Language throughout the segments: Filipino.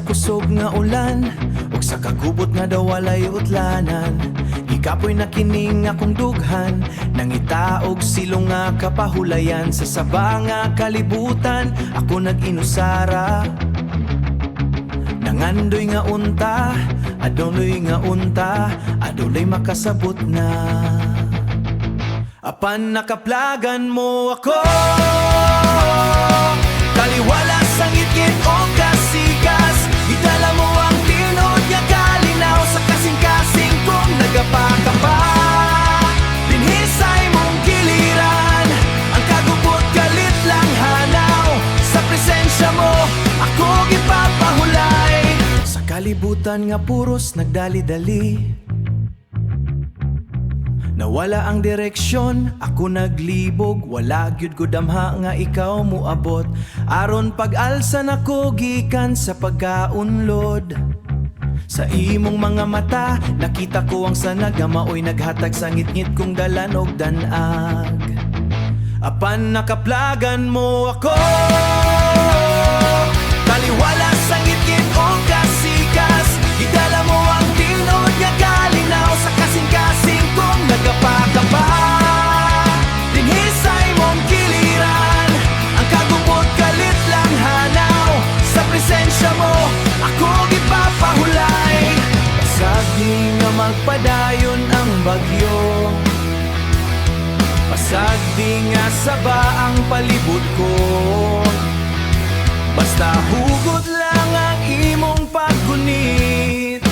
kusog nga ulan, ug sa kagubot nga daw walay utlanan. Ikapoy na kining akong dughan, nang itaog silong nga kapahulayan. Sa saba nga kalibutan, ako nag-inusara. Nangandoy nga unta, adunay nga unta, adunay makasabot na. Apan nakaplagan mo ako, taliwala sang itkin o kasikas. Idala mo ang tinod nga kalinaw, sa kasing-kasing kong nagapaka pa. Linhisay mong giliran, ang kagubot kalit lang hanaw. Sa presensya mo, ako gipapahulay. Sa kalibutan nga puros nagdali-dali, nawala ang direksyon, ako naglibog. Wala gyud ko damha nga ikaw muabot. Aron pag-alsa nako gikan sa pagkaunlod. Sa imong mga mata, nakita ko ang sanag nga maoy naghatag sa ngit-ngit kong dalan og danag. Apan nakaplagan mo ako, taliwala sa ngit-ngit o kasikas. Idala mo ang tinod nga kalinaw, sa kasing-kasing kong nagapaka pa. Linhisay mong giliran, ang kagubot kalit lang hanaw. Sa presensya mo, ako gipapahulay. Pasag di nga magpadayon ang bagyo, pasag di nga saba ang palibot ko. Basta hugot lang ang imong paggunit,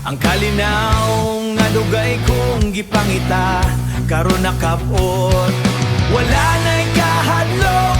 ang kalinaw nga dugay kong gipangita, karon nakapot. Wala na'y kahadlok